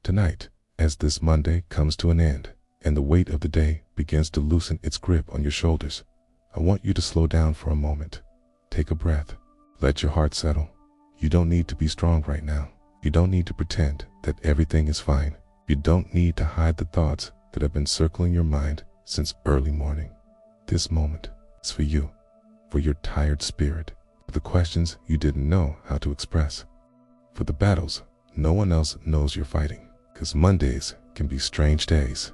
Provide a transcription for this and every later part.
Tonight, as this Monday comes to an end and the weight of the day begins to loosen its grip on your shoulders, I want you to slow down for a moment. Take a breath. Let your heart settle. You don't need to be strong right now. You don't need to pretend that everything is fine. You don't need to hide the thoughts that have been circling your mind since early morning. This moment is for you, for your tired spirit, for the questions you didn't know how to express, for the battles no one else knows you're fighting. Because Mondays can be strange days.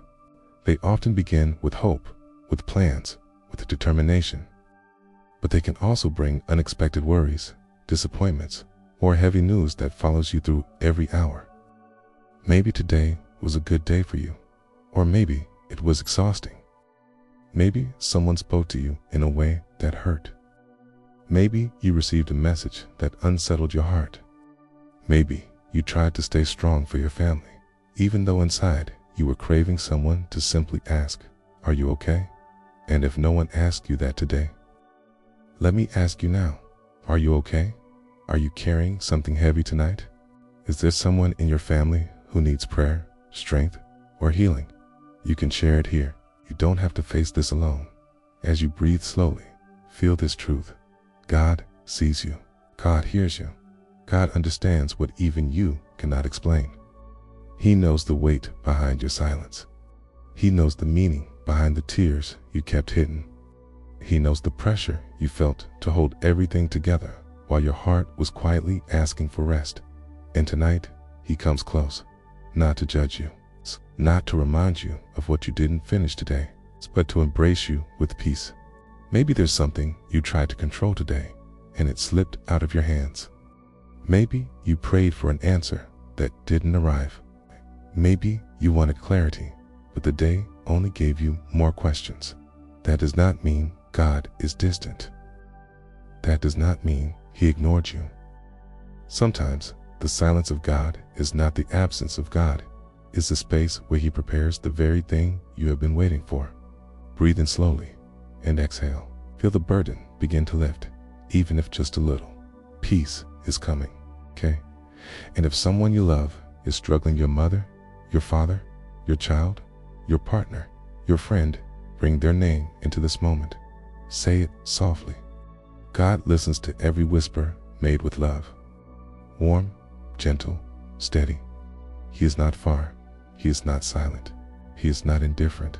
They often begin with hope, with plans, with determination. But they can also bring unexpected worries, disappointments, or heavy news that follows you through every hour. Maybe today was a good day for you, or maybe it was exhausting. Maybe someone spoke to you in a way that hurt. Maybe you received a message that unsettled your heart. Maybe you tried to stay strong for your family, even though inside you were craving someone to simply ask, "Are you okay?" And if no one asked you that today, let me ask you now, are you okay? Are you carrying something heavy tonight? Is there someone in your family who needs prayer, strength, or healing? You can share it here. You don't have to face this alone. As you breathe slowly, feel this truth. God sees you. God hears you. God understands what even you cannot explain. He knows the weight behind your silence. He knows the meaning behind the tears you kept hidden. He knows the pressure you felt to hold everything together while your heart was quietly asking for rest. And tonight, He comes close, not to judge you, not to remind you of what you didn't finish today, but to embrace you with peace. Maybe there's something you tried to control today, and it slipped out of your hands. Maybe you prayed for an answer that didn't arrive. Maybe you wanted clarity, but the day only gave you more questions. That does not mean God is distant. That does not mean He ignored you. Sometimes the silence of God is not the absence of God. It's the space where He prepares the very thing you have been waiting for. Breathe in slowly and exhale. Feel the burden begin to lift, even if just a little. Peace is coming, okay? And if someone you love is struggling, your mother, your father, your child, your partner, your friend, bring their name into this moment. Say it softly. God listens to every whisper made with love. Warm, gentle, steady. He is not far. He is not silent. He is not indifferent.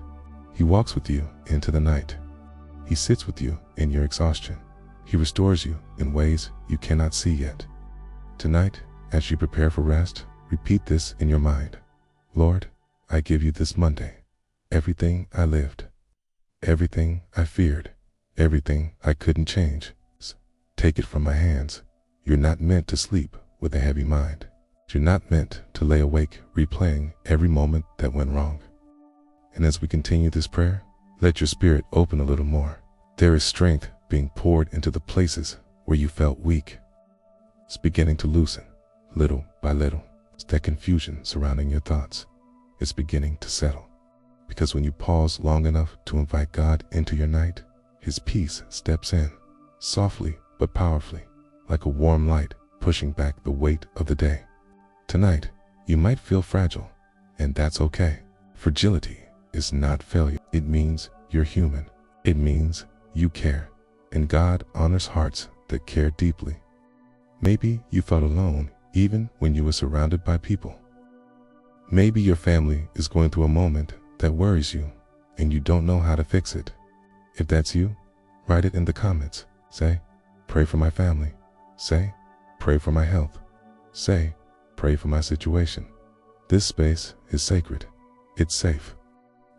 He walks with you into the night. He sits with you in your exhaustion. He restores you in ways you cannot see yet. Tonight, as you prepare for rest, repeat this in your mind. Lord, I give you this Monday, everything I lived, everything I feared, everything I couldn't change. Take it from my hands. You're not meant to sleep with a heavy mind. You're not meant to lay awake replaying every moment that went wrong. And as we continue this prayer, let your spirit open a little more. There is strength being poured into the places where you felt weak. It's beginning to loosen, little by little. It's that confusion surrounding your thoughts. It's beginning to settle. Because when you pause long enough to invite God into your night, His peace steps in, softly but powerfully, like a warm light pushing back the weight of the day. Tonight, you might feel fragile, and that's okay. Fragility is not failure. It means you're human. It means you care, and God honors hearts that care deeply. Maybe you felt alone even when you were surrounded by people. Maybe your family is going through a moment that worries you, and you don't know how to fix it. If that's you, write it in the comments. Say, pray for my family. Say, pray for my health. Say, pray for my situation. This space is sacred. It's safe.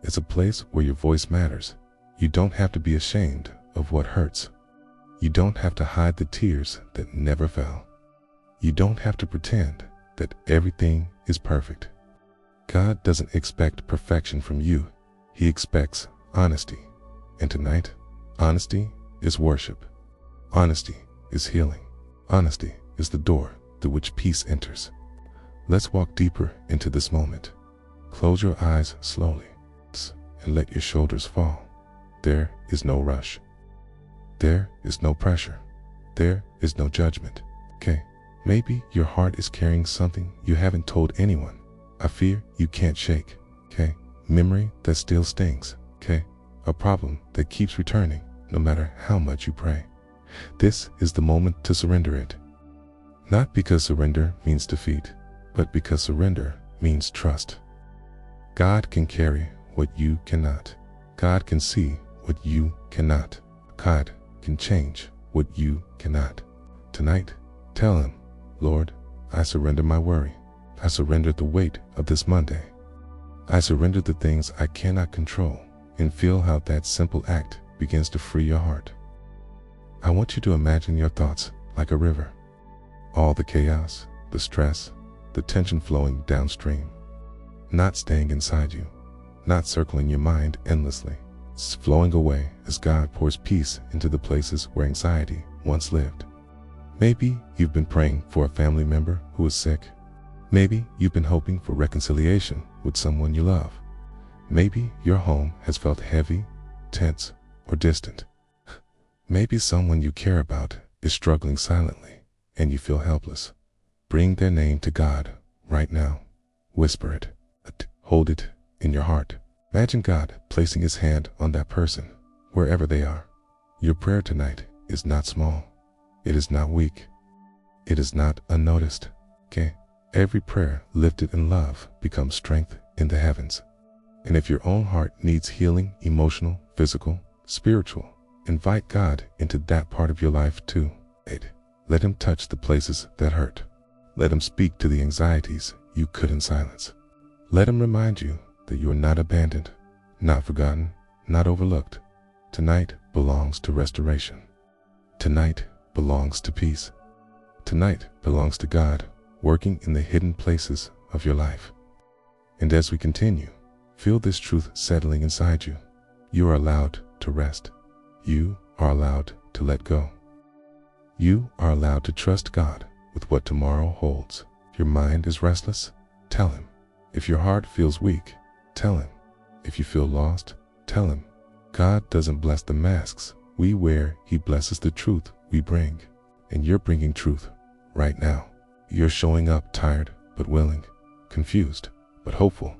It's a place where your voice matters. You don't have to be ashamed of what hurts. You don't have to hide the tears that never fell. You don't have to pretend that everything is perfect. God doesn't expect perfection from you. He expects honesty. And tonight, honesty is worship. Honesty is healing. Honesty is the door through which peace enters. Let's walk deeper into this moment. Close your eyes slowly and let your shoulders fall. There is no rush. There is no pressure. There is no judgment. Okay, maybe your heart is carrying something you haven't told anyone, A fear you can't shake, okay? Memory that still stings, okay? A problem that keeps returning no matter how much you pray. This is the moment to surrender it. Not because surrender means defeat, but because surrender means trust. God can carry what you cannot. God can see what you cannot. God can change what you cannot. Tonight, tell him, Lord, I surrender my worry. I surrender the weight of this Monday. I surrender the things I cannot control, and feel how that simple act begins to free your heart. I want you to imagine your thoughts like a river. All the chaos, the stress, the tension flowing downstream. Not staying inside you, not circling your mind endlessly. It's flowing away as God pours peace into the places where anxiety once lived. Maybe you've been praying for a family member who is sick. Maybe you've been hoping for reconciliation with someone you love. Maybe your home has felt heavy, tense, or distant. Maybe someone you care about is struggling silently and you feel helpless. Bring their name to God right now. Whisper it. Hold it in your heart. Imagine God placing his hand on that person, wherever they are. Your prayer tonight is not small. It is not weak. It is not unnoticed, okay? Every prayer lifted in love becomes strength in the heavens. And if your own heart needs healing, emotional, physical, spiritual, invite God into that part of your life too. Let him touch the places that hurt. Let him speak to the anxieties you couldn't silence. Let him remind you that you are not abandoned, not forgotten, not overlooked. Tonight belongs to restoration. Tonight belongs to peace. Tonight belongs to God working in the hidden places of your life. And as we continue, feel this truth settling inside you. You are allowed to rest. You are allowed to let go. You are allowed to trust God with what tomorrow holds. If your mind is restless, tell him. If your heart feels weak, tell him. If you feel lost, tell him. God doesn't bless the masks we wear, he blesses the truth we bring. And you're bringing truth right now. You're showing up tired but willing, confused but hopeful,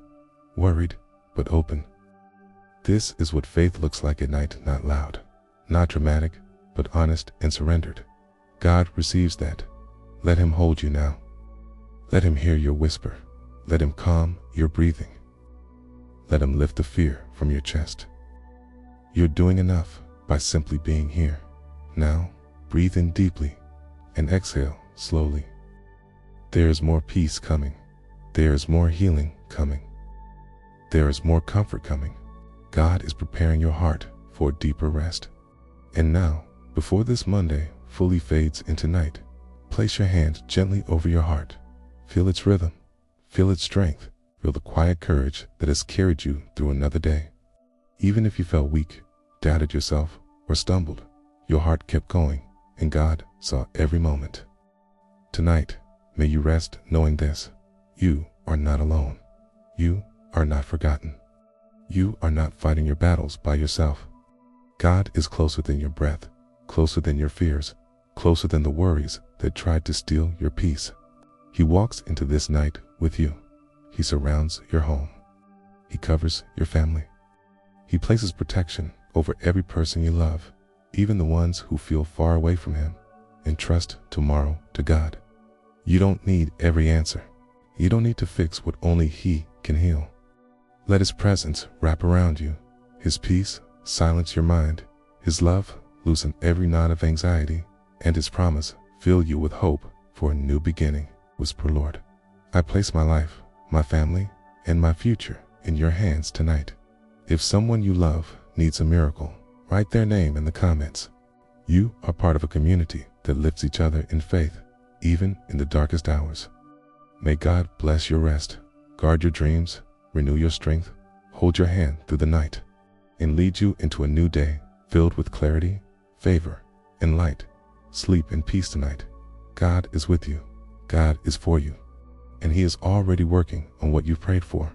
worried but open. This is what faith looks like at night, not loud, not dramatic, but honest and surrendered. God receives that. Let him hold you now. Let him hear your whisper. Let him calm your breathing. Let him lift the fear from your chest. You're doing enough by simply being here. Now, breathe in deeply and exhale slowly. There is more peace coming. There is more healing coming. There is more comfort coming. God is preparing your heart for a deeper rest. And now, before this Monday fully fades into night, place your hand gently over your heart. Feel its rhythm. Feel its strength. Feel the quiet courage that has carried you through another day. Even if you felt weak, doubted yourself, or stumbled, your heart kept going, and God saw every moment. Tonight, may you rest knowing this: you are not alone. You are not forgotten. You are not fighting your battles by yourself. God is closer than your breath, closer than your fears, closer than the worries that tried to steal your peace. He walks into this night with you. He surrounds your home. He covers your family. He places protection over every person you love, even the ones who feel far away from him, and trust tomorrow to God. You don't need every answer. You don't need to fix what only he can heal. Let his presence wrap around you. His peace silence your mind. His love loosen every knot of anxiety, and his promise fill you with hope for a new beginning. Whisper, Lord, I place my life, my family, and my future in your hands tonight. If someone you love needs a miracle, write their name in the comments. You are part of a community that lifts each other in faith, even in the darkest hours. May God bless your rest, guard your dreams, renew your strength, hold your hand through the night, and lead you into a new day filled with clarity, favor, and light. Sleep in peace tonight. God is with you. God is for you. And he is already working on what you've prayed for.